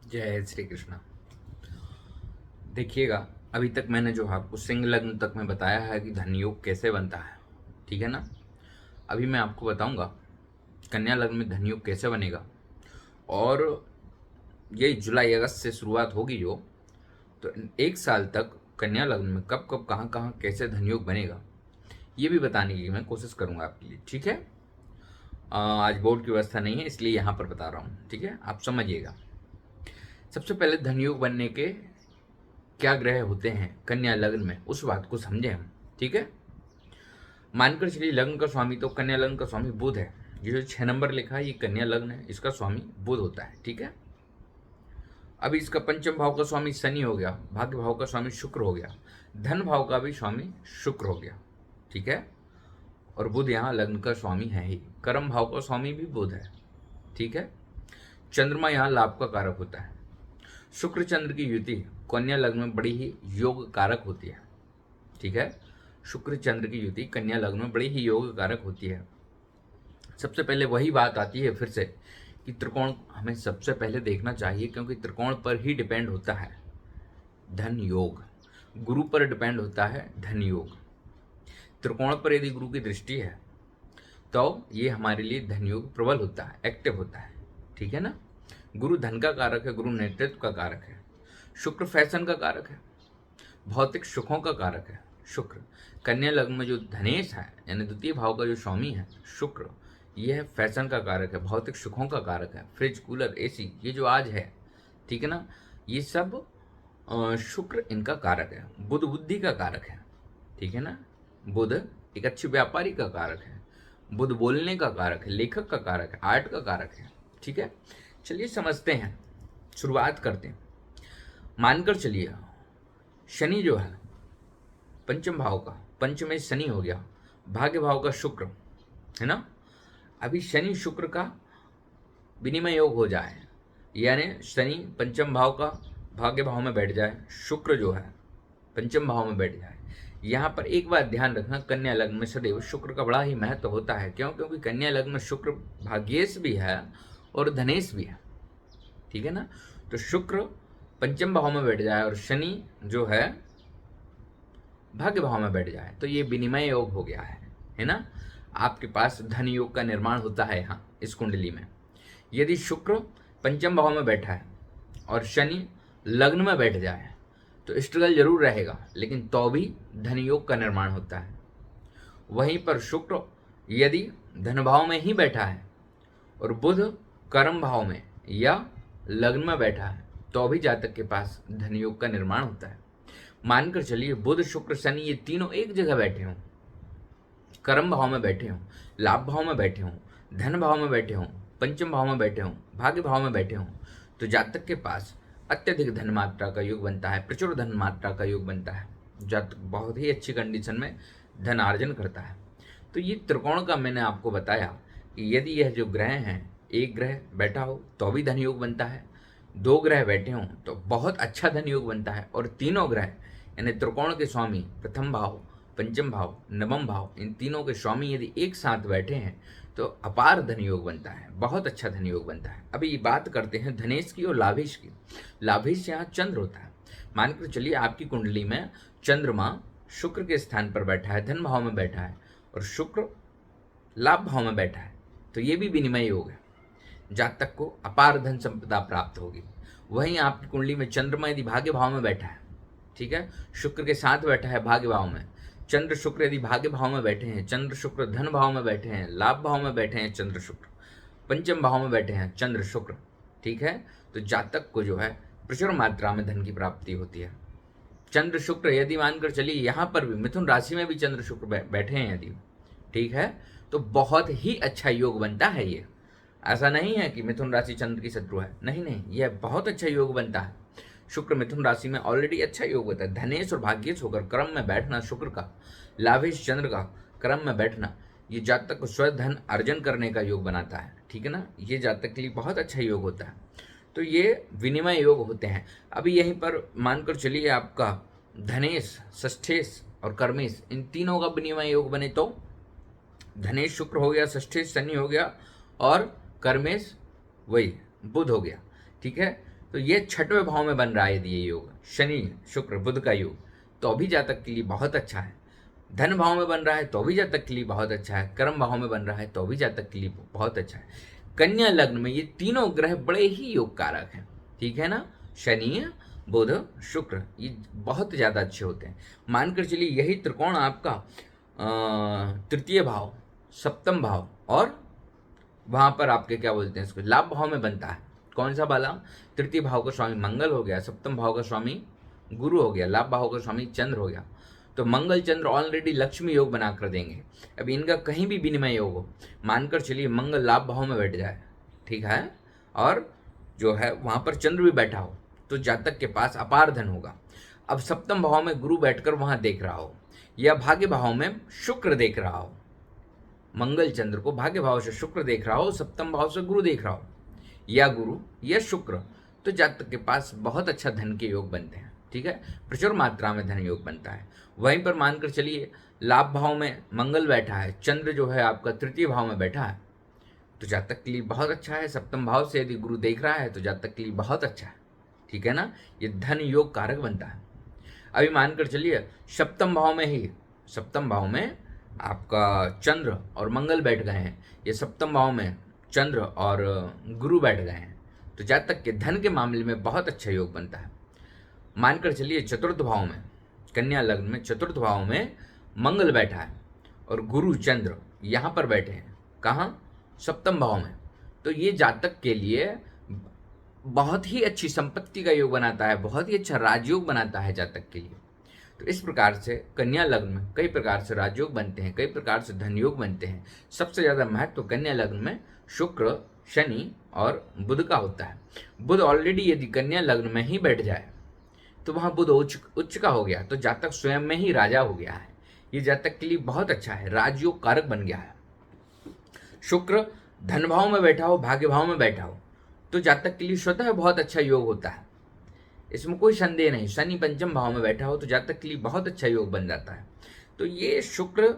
जय श्री कृष्णा। देखिएगा, अभी तक मैंने जो आपको सिंह लग्न तक में बताया है कि धन योग कैसे बनता है, ठीक है ना। अभी मैं आपको बताऊंगा कन्या लग्न में धन योग कैसे बनेगा। और ये जुलाई अगस्त से शुरुआत होगी जो, तो एक साल तक कन्या लग्न में कब कब कहाँ कहाँ कैसे धन योग बनेगा ये भी बताने की मैं कोशिश करूंगा आपके लिए, ठीक है। आज बोर्ड की व्यवस्था नहीं है इसलिए यहाँ पर बता रहा हूँ, ठीक है, आप समझिएगा। सबसे पहले धन योग बनने के क्या ग्रह होते हैं कन्या लग्न में, उस बात को समझे हम, ठीक है। मानकर चलिए लग्न का स्वामी तो कन्या लग्न का स्वामी बुध है। ये जो 6 नंबर लिखा है ये कन्या लग्न है, इसका स्वामी बुध होता है, ठीक है। अभी इसका पंचम भाव का स्वामी शनि हो गया, भाग्य भाव का स्वामी शुक्र हो गया, धन भाव का भी स्वामी शुक्र हो गया, ठीक है। और बुध यहाँ लग्न का स्वामी है ही, कर्म भाव का स्वामी भी बुध है, ठीक है। चंद्रमा यहाँ लाभ का कारक होता है। शुक्र चंद्र की युति कन्या लग्न में बड़ी ही योग कारक होती है, ठीक है। शुक्र चंद्र की युति कन्या लग्न में बड़ी ही योग कारक होती है। सबसे पहले वही बात आती है फिर से कि त्रिकोण हमें सबसे पहले देखना चाहिए, क्योंकि त्रिकोण पर ही डिपेंड होता है धन योग, गुरु पर डिपेंड होता है धन योग। त्रिकोण पर यदि गुरु की दृष्टि है तो ये हमारे लिए धन योग प्रबल होता है, एक्टिव होता है, ठीक है ना। गुरु धन का कारक है, गुरु नेतृत्व का कारक है। शुक्र फैशन का कारक है, भौतिक सुखों का कारक है शुक्र। कन्या लग्न में जो धनेश है यानी द्वितीय भाव का जो स्वामी है शुक्र, यह फैशन का कारक है, भौतिक सुखों का कारक है। फ्रिज, कूलर, एसी ये जो आज है, ठीक है ना, ये सब शुक्र इनका कारक है। बुध बुद्धि का कारक है, ठीक है ना। बुध एक अच्छे व्यापारी का कारक है, बुध बोलने का कारक है, लेखक का कारक है, आर्ट का कारक है, ठीक है। चलिए समझते हैं, शुरुआत करते हैं। मानकर चलिए शनि जो है पंचम भाव का, पंचम में शनि हो गया, भाग्य भाव का शुक्र है ना। अभी शनि शुक्र का विनिमय योग हो जाए, यानी शनि पंचम भाव का भाग्य भाव में बैठ जाए, शुक्र जो है पंचम भाव में बैठ जाए। यहाँ पर एक बात ध्यान रखना, कन्या लग्न में सदैव शुक्र का बड़ा ही महत्व होता है। क्यों? क्योंकि कन्या लग्न में शुक्र भाग्येश भी है और धनेश भी है, ठीक है ना। तो शुक्र पंचम भाव में बैठ जाए और शनि जो है भाग्य भाव में बैठ जाए तो ये विनिमय योग हो गया है ना। आपके पास धन योग का निर्माण होता है यहाँ इस कुंडली में। यदि शुक्र पंचम भाव में बैठा है और शनि लग्न में बैठ जाए तो स्ट्रगल जरूर रहेगा, लेकिन तो भी धन योग का निर्माण होता है। वहीं पर शुक्र यदि धन भाव में ही बैठा है और बुध कर्म भाव में या लग्न में बैठा है तो भी जातक के पास धन योग का निर्माण होता है। मानकर चलिए बुध शुक्र शनि ये तीनों एक जगह बैठे हों, कर्म भाव में बैठे हों, लाभ भाव में बैठे हों, धन भाव में बैठे हों, पंचम भाव में बैठे हों, भाग्य भाव में बैठे हों, तो जातक के पास अत्यधिक धन मात्रा का योग बनता है, प्रचुर धन मात्रा का योग बनता है। जातक बहुत ही अच्छी कंडीशन में धन अर्जन करता है। तो ये त्रिकोण का मैंने आपको बताया कि यदि यह जो ग्रह हैं, एक ग्रह बैठा हो तो भी धन योग बनता है, दो ग्रह बैठे हों तो बहुत अच्छा धन योग बनता है, और तीनों ग्रह यानी त्रिकोण के स्वामी प्रथम भाव, पंचम भाव, नवम भाव, इन तीनों के स्वामी यदि एक साथ बैठे हैं तो अपार धन योग बनता है, बहुत अच्छा धन योग बनता है। अभी ये बात करते हैं धनेश की और लाभेश की। लाभेश यहाँ चंद्र होता है। मानकर चलिए आपकी कुंडली में चंद्रमा शुक्र के स्थान पर बैठा है, धन भाव में बैठा है, और शुक्र लाभ भाव में बैठा है, तो ये भी विनिमय योग है, जातक को अपार धन संपदा प्राप्त होगी। वहीं आपकी कुंडली में चंद्रमा यदि भाग्य भाव में बैठा है, ठीक है, शुक्र के साथ बैठा है भाग्य भाव में, चंद्र शुक्र यदि भाग्य भाव में बैठे हैं, चंद्र शुक्र धन भाव में बैठे हैं, लाभ भाव में बैठे हैं चंद्र शुक्र, पंचम भाव में बैठे हैं चंद्र शुक्र, ठीक है, तो जातक को जो है प्रचुर मात्रा में धन की प्राप्ति होती है। चंद्र शुक्र यदि मानकर चलिए यहाँ पर भी मिथुन राशि में भी चंद्र शुक्र बैठे हैं यदि, ठीक है, तो बहुत ही अच्छा योग बनता है। ये ऐसा नहीं है कि मिथुन राशि चंद्र की शत्रु है, नहीं नहीं, यह बहुत अच्छा योग बनता है। शुक्र मिथुन राशि में ऑलरेडी अच्छा योग होता है। धनेश और भाग्येश होकर क्रम में बैठना शुक्र का, लाभेश चंद्र का क्रम में बैठना, ये जातक को स्वधन अर्जन करने का योग बनाता है, ठीक है ना। ये जातक के लिए बहुत अच्छा योग होता है। तो ये विनिमय योग होते हैं। अभी यहीं पर मानकर चलिए आपका धनेश, षष्ठेश और कर्मेश, इन तीनों का विनिमय योग बने तो धनेश शुक्र हो गया, षष्ठेश शनि हो गया और कर्मेश वही बुध हो गया, ठीक है। तो ये 6वें भाव में बन रहा है यदि ये योग शनि शुक्र बुध का योग, तो भी जातक के लिए बहुत अच्छा है। धन भाव में बन रहा है तो भी जातक के लिए बहुत अच्छा है। कर्म भाव में बन रहा है तो भी जातक के लिए बहुत अच्छा है। कन्या लग्न में ये तीनों ग्रह बड़े ही योग कारक हैं, ठीक है ना। शनि बुध शुक्र ये बहुत ज़्यादा अच्छे होते हैं। मानकर चलिए यही त्रिकोण आपका तृतीय भाव, सप्तम भाव और वहाँ पर आपके क्या बोलते हैं इसको लाभ भाव में बनता है। कौन सा वाला? तृतीय भाव का स्वामी मंगल हो गया, सप्तम भाव का स्वामी गुरु हो गया, लाभ भाव का स्वामी चंद्र हो गया। तो मंगल चंद्र ऑलरेडी लक्ष्मी योग बनाकर देंगे। अब इनका कहीं भी विनिमय योग हो, मानकर चलिए मंगल लाभ भाव में बैठ जाए, ठीक है, और जो है वहाँ पर चंद्र भी बैठा हो, तो जातक के पास अपार धन होगा। अब सप्तम भाव में गुरु बैठकर वहाँ देख रहा हो, या भाग्य भाव में शुक्र देख रहा हो, मंगल चंद्र को भाग्य भाव से शुक्र देख रहा हो, सप्तम भाव से गुरु देख रहा हो, या गुरु या शुक्र, तो जातक के पास बहुत अच्छा धन के योग बनते हैं, ठीक है, प्रचुर मात्रा में धन योग बनता है। वहीं पर मानकर चलिए लाभ भाव में मंगल बैठा है, चंद्र जो है आपका तृतीय भाव में बैठा है, तो जातक के लिए बहुत अच्छा है। सप्तम भाव से यदि गुरु देख रहा है तो जातक के लिए बहुत अच्छा है, ठीक है ना। ये धन योग कारक बनता है। अभी मानकर चलिए सप्तम भाव में आपका चंद्र और मंगल बैठ गए हैं, ये सप्तम भाव में चंद्र और गुरु बैठ गए हैं, तो जातक के धन के मामले में बहुत अच्छा योग बनता है। मानकर चलिए चतुर्थ भाव में, कन्या लग्न में चतुर्थ भाव में मंगल बैठा है और गुरु चंद्र यहाँ पर बैठे हैं, कहाँ? सप्तम भाव में, तो ये जातक के लिए बहुत ही अच्छी संपत्ति का योग बनाता है, बहुत ही अच्छा राजयोग बनाता है जातक के लिए। तो इस प्रकार से कन्या लग्न में कई प्रकार से राजयोग बनते हैं, कई प्रकार से धन योग बनते हैं। सबसे ज़्यादा महत्व कन्या लग्न में शुक्र शनि और बुध का होता है। बुध ऑलरेडी यदि कन्या लग्न में ही बैठ जाए तो वहाँ बुध उच्च का हो गया, तो जातक स्वयं में ही राजा हो गया है। ये जातक के लिए बहुत अच्छा है, राजयोग कारक बन गया है। शुक्र धन भाव में बैठा हो, भाग्य भाव में बैठा हो, तो जातक के लिए स्वतः बहुत अच्छा योग होता है, इसमें कोई संदेह नहीं। शनि पंचम भाव में बैठा हो तो जातक के लिए बहुत अच्छा योग बन जाता है। तो ये शुक्र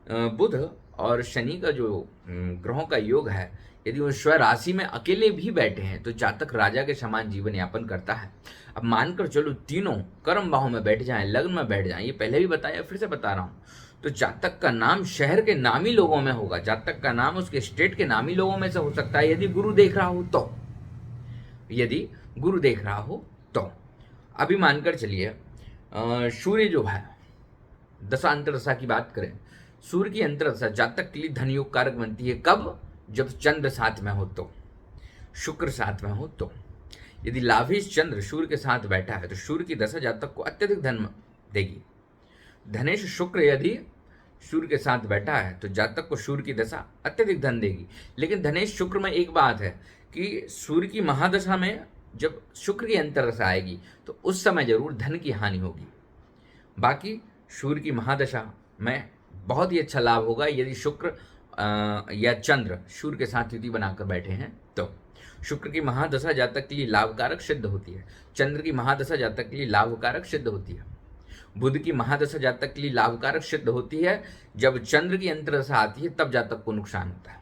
बुध और शनि का जो ग्रहों का योग है, यदि वो स्वराशि में अकेले भी बैठे हैं तो जातक राजा के समान जीवन यापन करता है। अब मानकर चलो तीनों कर्म भाव में बैठ जाएं, लग्न में बैठ जाएं, ये पहले भी बताया फिर से बता रहा हूँ, तो जातक का नाम शहर के नामी लोगों में होगा, जातक का नाम उसके स्टेट के नामी लोगों में से हो सकता है, यदि गुरु देख रहा हो तो। यदि गुरु देख रहा हो तो अभी मानकर चलिए सूर्य जो है दशा अंतरदशा की बात करें, सूर्य की अंतरदशा जातक के लिए धन योग कारक बनती है। कब? जब चंद्र साथ में हो तो, शुक्र साथ में हो तो। यदि लाभीश चंद्र सूर्य के साथ बैठा है तो सूर्य की दशा जातक को अत्यधिक धन देगी। धनेश शुक्र यदि सूर्य के साथ बैठा है तो जातक को सूर्य की दशा अत्यधिक धन देगी। लेकिन धनेश शुक्र में एक बात है कि सूर्य की महादशा में जब शुक्र की अंतरदशा आएगी तो उस समय जरूर धन की हानि होगी। बाकी सूर्य की महादशा में बहुत ही अच्छा लाभ होगा यदि शुक्र या चंद्र सूर्य के साथ युति बनाकर बैठे हैं तो। शुक्र की महादशा जातक के लिए लाभकारक सिद्ध होती है, चंद्र की महादशा जातक के लिए लाभकारक सिद्ध होती है, बुध की महादशा जातक के लिए लाभकारक सिद्ध होती है। जब चंद्र की अंतरदशा आती है तब जातक को नुकसान होता है,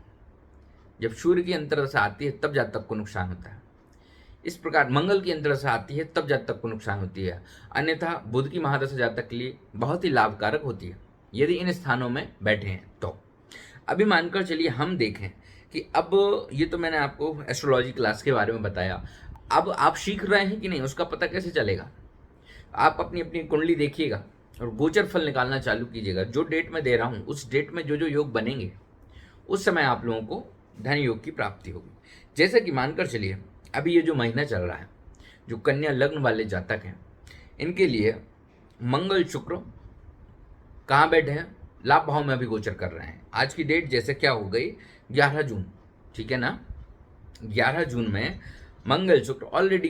जब सूर्य की अंतरदशा आती है तब जातक को नुकसान होता है। इस प्रकार मंगल की अंतरदशा आती है तब जातक को नुकसान होती है, अन्यथा बुध की महादशा जातक के लिए बहुत ही लाभकारक होती है यदि इन स्थानों में बैठे हैं तो। अभी मानकर चलिए हम देखें कि अब ये तो मैंने आपको एस्ट्रोलॉजी क्लास के बारे में बताया, अब आप सीख रहे हैं कि नहीं उसका पता कैसे चलेगा? आप अपनी अपनी कुंडली देखिएगा और गोचर फल निकालना चालू कीजिएगा। जो डेट मैं दे रहा हूँ उस डेट में जो जो योग बनेंगे उस समय आप लोगों को धन योग की प्राप्ति होगी। जैसे कि मानकर चलिए अभी ये जो महीना चल रहा है, जो कन्या लग्न वाले जातक हैं इनके लिए मंगल शुक्र कहाँ बैठे हैं? लाभ भाव में अभी गोचर कर रहे हैं। आज की डेट जैसे क्या हो गई 11 जून, ठीक है ना। 11 जून में मंगल शुक्र ऑलरेडी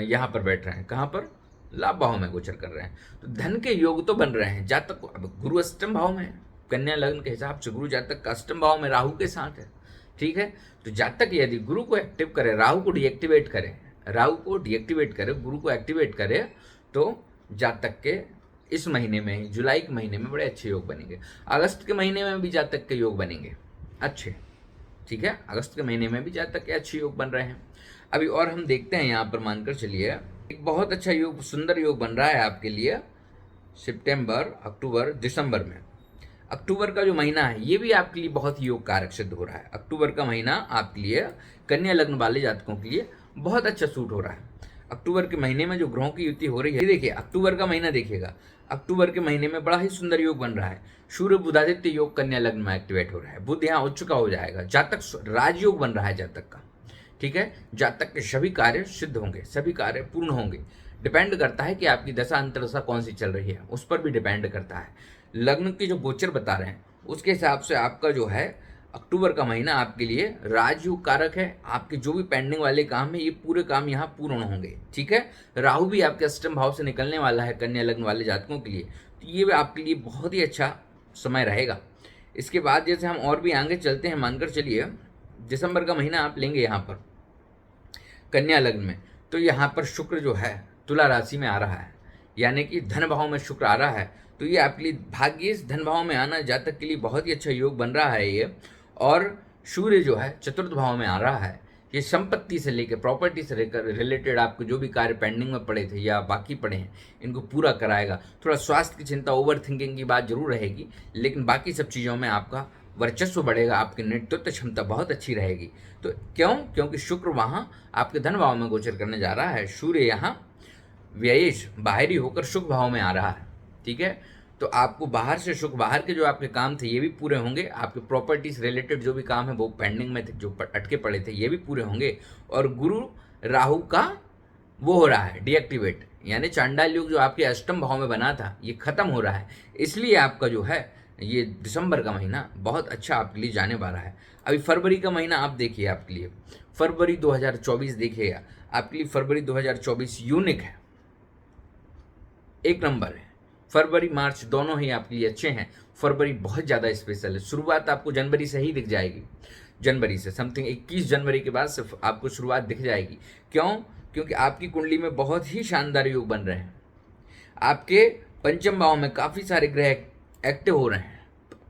यहाँ पर बैठ रहे हैं, कहाँ पर? लाभ भाव में गोचर कर रहे हैं। तो धन के योग तो बन रहे हैं जातक को। अब गुरु अष्टम भाव में है, कन्या लग्न के हिसाब से गुरु जातक का अष्टम भाव में राहु के साथ है, ठीक है। तो जातक यदि गुरु को एक्टिव करे, राहु को डीएक्टिवेट करे, गुरु को एक्टिवेट करे तो जातक के इस महीने में ही, जुलाई के महीने में बड़े अच्छे योग बनेंगे। अगस्त के महीने में भी जातक के योग बनेंगे अच्छे, ठीक है। अगस्त के महीने में भी जातक के अच्छे योग बन रहे हैं। अभी और हम देखते हैं यहाँ पर, मानकर चलिए एक बहुत अच्छा योग, सुंदर योग बन रहा है आपके लिए सितंबर, अक्टूबर, दिसंबर में। अक्टूबर का जो महीना है ये भी आपके लिए बहुत ही योग कारक सिद्ध हो रहा है। अक्टूबर का महीना आपके लिए कन्या लग्न वाले जातकों के लिए बहुत अच्छा सूट हो रहा है। अक्टूबर के महीने में जो ग्रहों की युति हो रही है, देखिए अक्टूबर का महीना देखिएगा, अक्टूबर के महीने में बड़ा ही सुंदर योग बन रहा है। सूर्य बुधादित्य योग कन्या लग्न में एक्टिवेट हो रहा है। बुध यहाँ उच्च का हो जाएगा। जातक राजयोग बन रहा है जातक का, ठीक है। जातक के सभी कार्य सिद्ध होंगे, सभी कार्य पूर्ण होंगे। डिपेंड करता है कि आपकी दशा अंतरदशा कौन सी चल रही है, उस पर भी डिपेंड करता है। लग्न की जो गोचर बता रहे हैं उसके हिसाब से आपका जो है अक्टूबर का महीना आपके लिए राजयोग कारक है। आपके जो भी पेंडिंग वाले काम है ये पूरे काम यहाँ पूर्ण होंगे, ठीक है। राहु भी आपके अष्टम भाव से निकलने वाला है कन्या लग्न वाले जातकों के लिए, तो ये भी आपके लिए बहुत ही अच्छा समय रहेगा। इसके बाद जैसे हम और भी आगे चलते हैं, मानकर चलिए दिसंबर का महीना आप लेंगे यहाँ पर कन्या लग्न में, तो यहाँ पर शुक्र जो है तुला राशि में आ रहा है, यानी कि धन भाव में शुक्र आ रहा है। तो ये आपके लिए भाग्य धन भाव में आना जातक के लिए बहुत ही अच्छा योग बन रहा है ये। और सूर्य जो है चतुर्थ भाव में आ रहा है। ये संपत्ति से लेकर प्रॉपर्टी से लेकर रिलेटेड आपके जो भी कार्य पेंडिंग में पड़े थे या बाकी पड़े हैं इनको पूरा कराएगा। थोड़ा स्वास्थ्य की चिंता, ओवर थिंकिंग की बात जरूर रहेगी, लेकिन बाकी सब चीज़ों में आपका वर्चस्व बढ़ेगा, आपकी नेतृत्व क्षमता बहुत अच्छी रहेगी। तो क्यों? क्योंकि शुक्र वहाँ आपके धन भाव में गोचर करने जा रहा है। सूर्य यहाँ व्ययेश बाहरी होकर शुभ भाव में आ रहा है, ठीक है। तो आपको बाहर से सुख, बाहर के जो आपके काम थे ये भी पूरे होंगे। आपके प्रॉपर्टीज रिलेटेड जो भी काम है वो पेंडिंग में थे, जो अटके पड़े थे ये भी पूरे होंगे। और गुरु राहु का वो हो रहा है डीएक्टिवेट, यानी चांडाल योग जो आपके अष्टम भाव में बना था ये खत्म हो रहा है। इसलिए आपका जो है ये दिसंबर का महीना बहुत अच्छा आपके लिए जाने वाला है। अभी फरवरी का महीना आप देखिए, आपके लिए फरवरी 2024 देखिएगा, आपके लिए फरवरी 2024 यूनिक है, एक नंबर है। फरवरी मार्च दोनों ही आपके लिए अच्छे हैं। फरवरी बहुत ज़्यादा स्पेशल है। शुरुआत आपको जनवरी से ही दिख जाएगी, जनवरी से समथिंग 21 जनवरी के बाद से आपको शुरुआत दिख जाएगी। क्यों? क्योंकि आपकी कुंडली में बहुत ही शानदार योग बन रहे हैं। आपके पंचम भाव में काफ़ी सारे ग्रह एक्टिव हो रहे हैं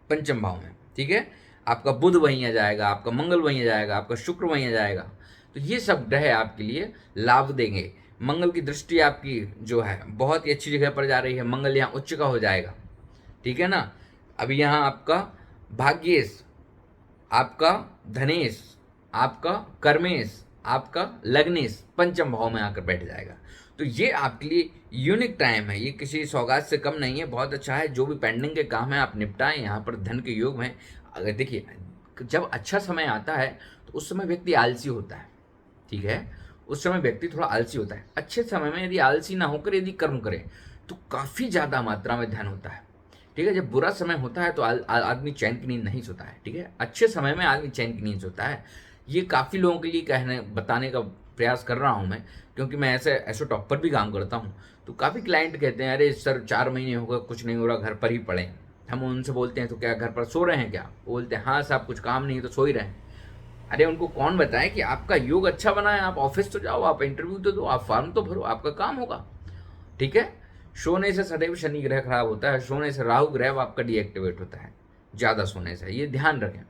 पंचम भाव में, ठीक है। आपका बुध वहीं आ जाएगा, आपका मंगल वहीं आ जाएगा, आपका शुक्र वहीं आ जाएगा। तो ये सब ग्रह आपके लिए लाभ देंगे। मंगल की दृष्टि आपकी जो है बहुत ही अच्छी जगह पर जा रही है। मंगल यहाँ उच्च का हो जाएगा, ठीक है ना। अभी यहाँ आपका भाग्येश, आपका धनेश, आपका कर्मेश, आपका लग्नेश पंचम भाव में आकर बैठ जाएगा। तो ये आपके लिए यूनिक टाइम है, ये किसी सौगात से कम नहीं है, बहुत अच्छा है। जो भी पेंडिंग के काम है आप निपटाएं। यहाँ पर धन के योग में अगर देखिए, जब अच्छा समय आता है तो उस समय व्यक्ति आलसी होता है, ठीक है। उस समय व्यक्ति थोड़ा आलसी होता है। अच्छे समय में यदि आलसी ना होकर यदि कर्म करे तो काफ़ी ज़्यादा मात्रा में धन होता है, ठीक है। जब बुरा समय होता है तो आदमी चैन की नींद नहीं सोता है, ठीक है। अच्छे समय में आदमी चैन की नींद सोता है। ये काफ़ी लोगों के लिए बताने का प्रयास कर रहा हूँ मैं, क्योंकि मैं ऐसे टॉप पर भी काम करता हूँ। तो काफ़ी क्लाइंट कहते हैं अरे सर 4 महीने हो गए कुछ नहीं हो रहा, घर पर ही पड़े हैं। हम उनसे बोलते हैं तो क्या घर पर सो रहे हैं क्या? वो बोलते हैं हाँ साहब कुछ काम नहीं है तो सो ही रहे हैं। अरे उनको कौन बताए कि आपका योग अच्छा बना है, आप ऑफिस तो जाओ, आप इंटरव्यू तो दो, आप फॉर्म तो भरो, आपका काम होगा, ठीक है। सोने से सदैव शनि ग्रह खराब होता है, सोने से राहु ग्रह आपका डीएक्टिवेट होता है ज़्यादा सोने से, ये ध्यान रखें।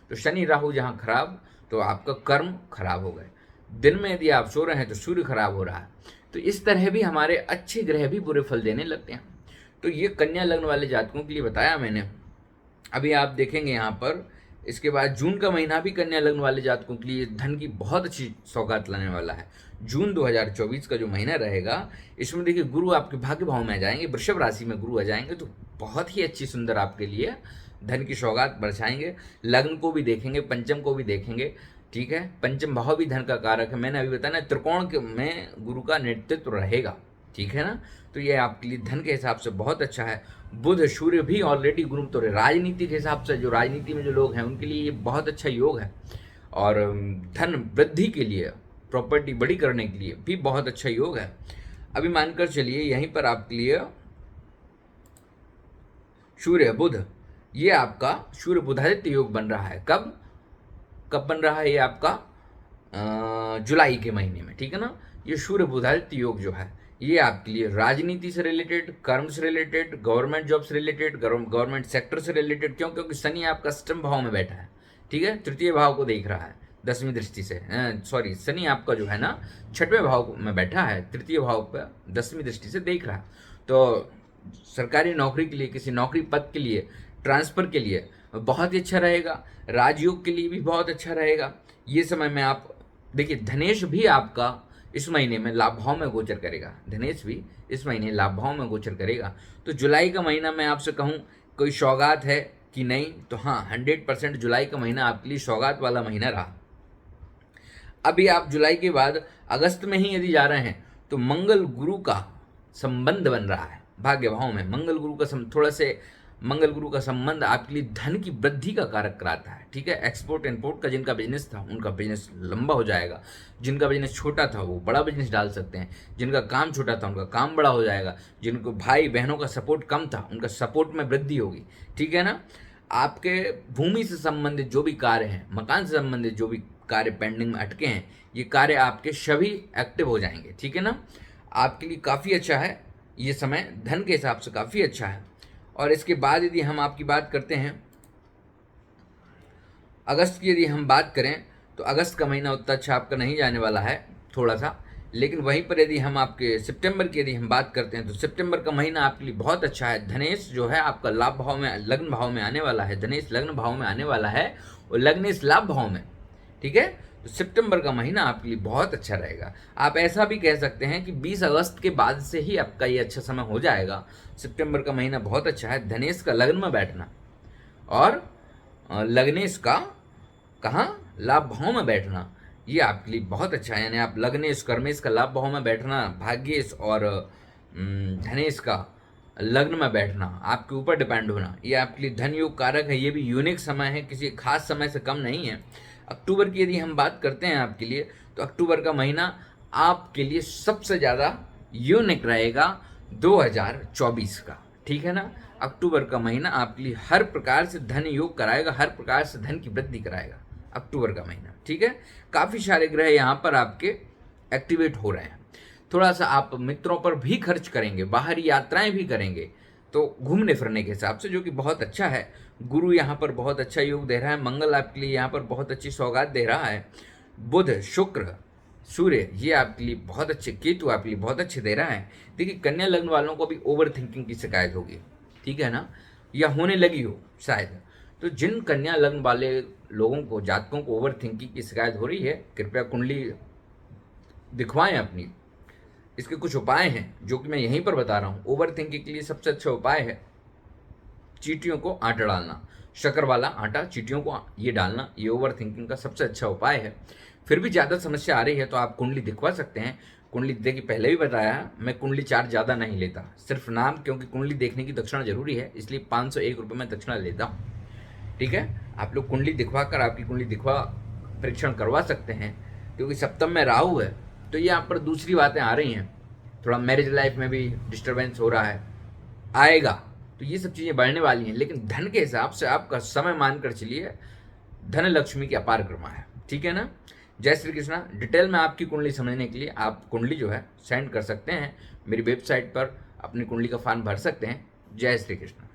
तो शनि राहु जहाँ खराब तो आपका कर्म खराब हो गए। दिन में यदि आप सो रहे हैं तो सूर्य खराब हो रहा है। तो इस तरह भी हमारे अच्छे ग्रह भी बुरे फल देने लगते हैं। तो ये कन्या लग्न वाले जातकों के लिए बताया मैंने। अभी आप देखेंगे यहाँ पर इसके बाद जून का महीना भी कन्या लग्न वाले जातकों के लिए धन की बहुत अच्छी सौगात लाने वाला है। जून 2024 का जो महीना रहेगा इसमें देखिए गुरु आपके भाग्य भाव में आ जाएंगे, वृषभ राशि में गुरु आ जाएंगे, तो बहुत ही अच्छी सुंदर आपके लिए धन की सौगात बरसाएंगे। लग्न को भी देखेंगे, पंचम को भी देखेंगे, ठीक है। पंचम भाव भी धन का कारक है, मैंने अभी बताया ना, त्रिकोण में गुरु का नेतृत्व रहेगा, ठीक है ना। तो ये आपके लिए धन के हिसाब से बहुत अच्छा है। बुध सूर्य भी ऑलरेडी गुरु, तो राजनीति के हिसाब से जो राजनीति में जो लोग हैं उनके लिए ये बहुत अच्छा योग है। और धन वृद्धि के लिए, प्रॉपर्टी बड़ी करने के लिए भी बहुत अच्छा योग है। अभी मानकर चलिए यहीं पर आपके लिए सूर्य बुध, ये आपका सूर्य बुधादित्य योग बन रहा है। कब बन रहा है ये आपका जुलाई के महीने में, ठीक है ना। ये सूर्य बुधादित्य योग जो है ये आपके लिए राजनीति से रिलेटेड, कर्म से रिलेटेड, गवर्नमेंट जॉब से रिलेटेड, गवर्नमेंट सेक्टर से रिलेटेड। क्यों? क्योंकि शनि आपका अष्टम भाव में बैठा है, ठीक है, तृतीय भाव को देख रहा है। 10वीं दृष्टि से, सॉरी, शनि आपका जो है ना 6वें भाव में बैठा है, तृतीय भाव पर 10वीं दृष्टि से देख रहा है। तो सरकारी नौकरी के लिए, किसी नौकरी पद के लिए, ट्रांसफ़र के लिए बहुत ही अच्छा रहेगा। राजयोग के लिए भी बहुत अच्छा रहेगा। ये समय में आप देखिए, धनेश भी आपका इस महीने में लाभ भाव में गोचर करेगा। धनेश भी इस महीने लाभ भाव में गोचर करेगा। तो जुलाई का महीना मैं आपसे कहूँ कोई सौगात है कि नहीं, तो हाँ, 100% जुलाई का महीना आपके लिए सौगात वाला महीना रहा। अभी आप जुलाई के बाद अगस्त में ही यदि जा रहे हैं तो मंगल गुरु का संबंध बन रहा है भाग्य भाव में। मंगल गुरु का थोड़ा से मंगल गुरु का संबंध आपके लिए धन की वृद्धि का कारक कराता है। ठीक है, एक्सपोर्ट इंपोर्ट का जिनका बिजनेस था उनका बिजनेस लंबा हो जाएगा। जिनका बिजनेस छोटा था वो बड़ा बिजनेस डाल सकते हैं। जिनका काम छोटा था उनका काम बड़ा हो जाएगा। जिनको भाई बहनों का सपोर्ट कम था उनका सपोर्ट में वृद्धि होगी। ठीक है ना। आपके भूमि से संबंधित जो भी कार्य हैं, मकान से संबंधित जो भी कार्य पेंडिंग में अटके हैं, ये कार्य आपके सभी एक्टिव हो जाएंगे। ठीक है ना। आपके लिए काफ़ी अच्छा है ये समय, धन के हिसाब से काफ़ी अच्छा है। और इसके बाद यदि हम आपकी बात करते हैं अगस्त की, यदि हम बात करें तो अगस्त का महीना उतना अच्छा आपका नहीं जाने वाला है थोड़ा सा। लेकिन वहीं पर यदि हम आपके सितंबर की यदि हम बात करते हैं तो सितंबर का महीना आपके लिए बहुत अच्छा है। धनेश जो है आपका लाभ भाव में, लग्न भाव में आने वाला है। धनेश लग्न भाव में आने वाला है और लग्नेश लाभ भाव में। ठीक है, तो सितंबर का महीना आपके लिए बहुत अच्छा रहेगा। आप ऐसा भी कह सकते हैं कि 20 अगस्त के बाद से ही आपका ये अच्छा समय हो जाएगा। सितंबर का महीना बहुत अच्छा है। धनेश का लग्न में बैठना और लग्नेश का कहाँ, लाभ भाव में बैठना, ये आपके लिए बहुत अच्छा है। यानी आप लग्नेश कर्मेश का लाभ भाव में बैठना, भाग्येश और धनेश का लग्न में बैठना, आपके ऊपर डिपेंड होना, ये आपके लिए धन योग कारक है। ये भी यूनिक समय है, किसी खास समय से कम नहीं है। अक्टूबर की यदि हम बात करते हैं आपके लिए तो अक्टूबर का महीना आपके लिए सबसे ज़्यादा यूनिक रहेगा 2024 का। ठीक है ना। अक्टूबर का महीना आपके लिए हर प्रकार से धन योग कराएगा, हर प्रकार से धन की वृद्धि कराएगा अक्टूबर का महीना। ठीक है, काफ़ी सारे ग्रह यहाँ पर आपके एक्टिवेट हो रहे हैं। थोड़ा सा आप मित्रों पर भी खर्च करेंगे, बाहरी यात्राएं भी करेंगे, तो घूमने फिरने के हिसाब से, जो कि बहुत अच्छा है। गुरु यहाँ पर बहुत अच्छा योग दे रहा है। मंगल आपके लिए यहाँ पर बहुत अच्छी सौगात दे रहा है। बुध, शुक्र, सूर्य ये आपके लिए बहुत अच्छे, केतु आपके लिए बहुत अच्छे दे रहा है। देखिए, कन्या लग्न वालों को भी ओवर थिंकिंग की शिकायत होगी। ठीक है ना, या होने लगी हो शायद। तो जिन कन्या लग्न वाले लोगों को, जातकों को ओवर थिंकिंग की शिकायत हो रही है, कृपया कुंडली दिखवाएं अपनी। इसके कुछ उपाय हैं जो कि मैं यहीं पर बता रहा हूँ। ओवर थिंकिंग के लिए सबसे अच्छा उपाय है चींटियों को आटा डालना, शक्कर वाला आटा चींटियों को ये डालना, ये ओवर थिंकिंग का सबसे अच्छा उपाय है। फिर भी ज़्यादा समस्या आ रही है तो आप कुंडली दिखवा सकते हैं। कुंडली देखिए, पहले भी बताया मैं कुंडली चार्ज ज़्यादा नहीं लेता, सिर्फ नाम, क्योंकि कुंडली देखने की दक्षिणा जरूरी है, इसलिए 501 रुपये में दक्षिणा लेता हूँ। ठीक है, आप लोग कुंडली दिखवा कर आपकी कुंडली दिखवा परीक्षण करवा सकते हैं। क्योंकि सप्तम में राहु है तो ये यहाँ पर दूसरी बातें आ रही हैं। थोड़ा मैरिज लाइफ में भी डिस्टर्बेंस हो रहा है, आएगा, तो ये सब चीज़ें बढ़ने वाली हैं। लेकिन धन के हिसाब से आपका समय मानकर चलिए, धन लक्ष्मी की अपार कृपा है। ठीक है ना। जय श्री कृष्णा। डिटेल में आपकी कुंडली समझने के लिए आप कुंडली जो है सेंड कर सकते हैं मेरी वेबसाइट पर, अपनी कुंडली का फॉर्म भर सकते हैं। जय श्री कृष्ण।